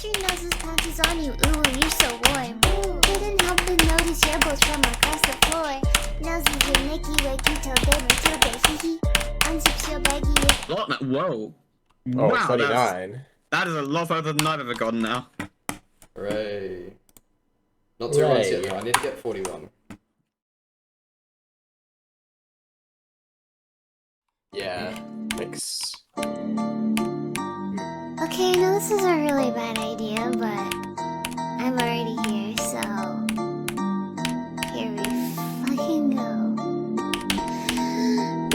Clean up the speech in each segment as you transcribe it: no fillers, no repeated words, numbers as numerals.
Extra noses pounces on you, ooh, you're so warm. Couldn't help but notice your bolts from across the floor. Noses and Nicky Wakey till they Matilda, hee hee. Unzips your baggy. What? Whoa. Oh, Wow, 39. that is a lot further than I've ever gotten now. Hooray. Not 2 runs yet though, I need to get 41. Yeah. Thanks. Okay, I know this is a really bad idea, but I'm already here, so here we fucking go.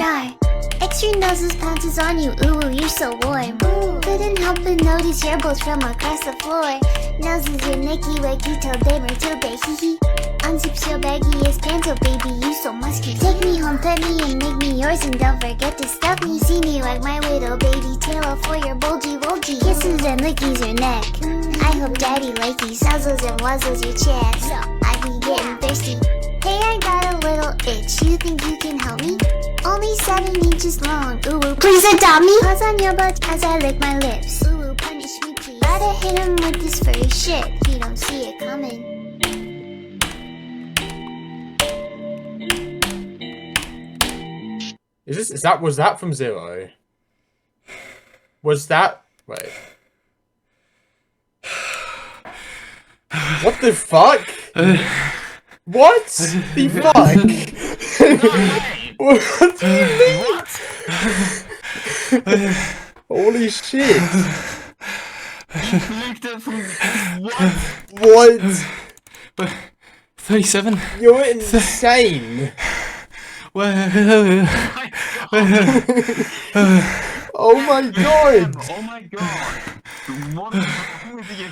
Rawr. Extra noses pounces on you, ooh, you're so warm. Couldn't help but notice your bolts from across the floor. Noses your Nicky Wakey till they Matilda, hee hee. Unzips your baggiest pants, oh baby, you so musky. Take me home, pet me, and make me yours, and don't forget to stuff me. See me like my little baby Taylor for your bulgy wolgy. Kisses and lickies your neck. I hope daddy likey nuzzles and wuzzles your chest. I be getting thirsty. Hey, I got a little itch. You think you can help me? Only 7 inches long. Ooh, please adopt me. Pause on your butt as I lick my lips. Ooh, punish me, please. Gotta hit him with this furry shit. He don't see it coming. Was that from 0? Was that... Wait. What the fuck? What the fuck? What do you mean? Holy shit. What? 37? You're insane. Oh my god! Oh my god! What is wrong with you?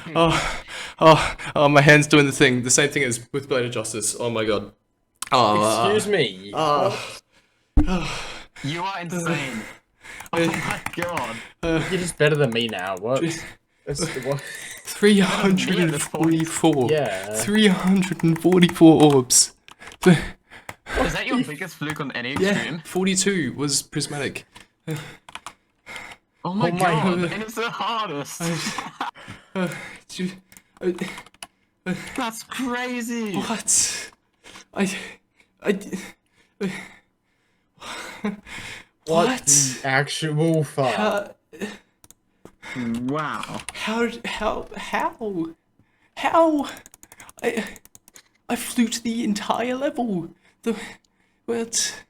Oh, my hand's doing the same thing as with Blade of Justice. Oh my god. Excuse me. You are insane. Oh my god. You're just better than me now. What? What? 344. Yeah. 344 orbs. Is that your biggest fluke on any extreme? Yeah, 42 was prismatic. Oh my god, and it's the hardest. That's crazy. What? What the actual fuck? Wow. How? I fluked the entire level. What?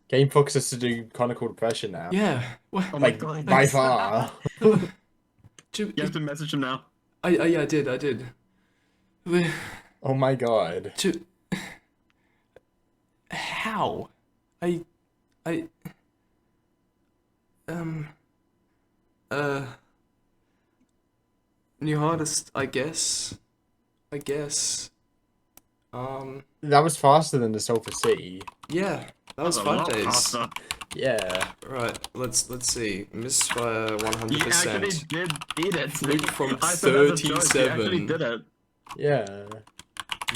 Game Fox has to do conical depression now. Yeah. Oh my god. By far. You have to message him now. I did. Oh my god. How? New hardest, I guess. That was faster than the Sulphur Sea. Yeah, that was 5 days. Faster. Yeah. Right, let's see. MISFIRE 100%. You actually did beat it. Fluke from I said that's a joke, you 37. actually did it. Yeah.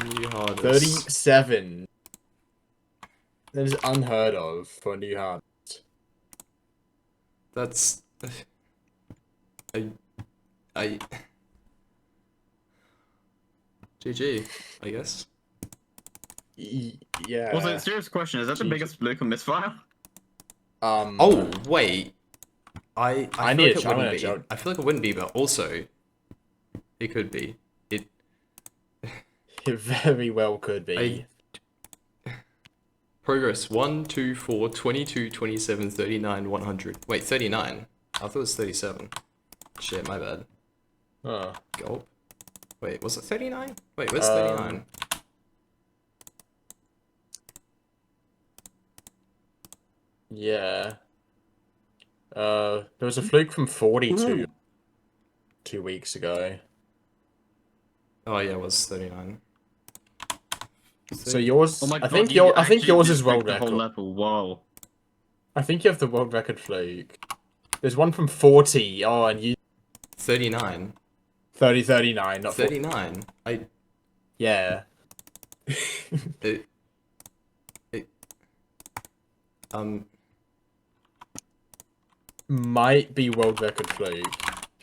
New hardest. 37. That is unheard of for a new hardest. That's... GG, I guess. Yeah. Also, serious question, is that the biggest fluke on MISFIRE? Oh, wait. I need feel to like it wouldn't be. check. I feel like it wouldn't be, but also... It could be. It very well could be. Progress 1, 2, 4, 22, 27, 39, 100. Wait, 39? I thought it was 37. Shit, my bad. Oh. Gulp. Wait, was it 39? Wait, where's 39? Yeah. There was a fluke from 42 2 weeks ago. Oh yeah, it was 39. So yours, Oh my god, I think you yours actually is did world break the whole record. level. Whoa. I think you have the world record fluke. There's one from 40. Oh, and you 39. 39, not 40. 39. Yeah. Um. Might be world record fluke.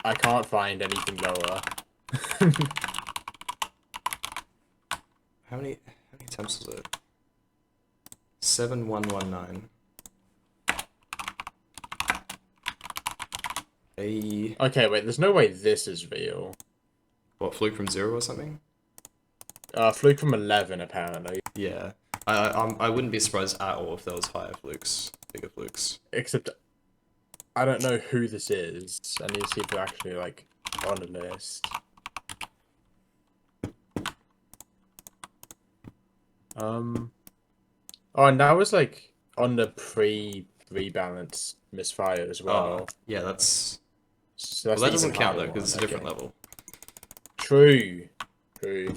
I can't find anything lower. How many attempts was it? 7119. Hey. Okay, wait. There's no way this is real. What, fluke from 0 or something? Fluke from 11 apparently. Yeah. I wouldn't be surprised at all if there was higher flukes, bigger flukes. Except I don't know who this is. I need to see if they're actually like on the list. Oh, and that was like on the pre-rebalance misfire as well. Oh, yeah, that's... So Well, that's that the doesn't even count higher though, because it's a one, different okay. level. True. True.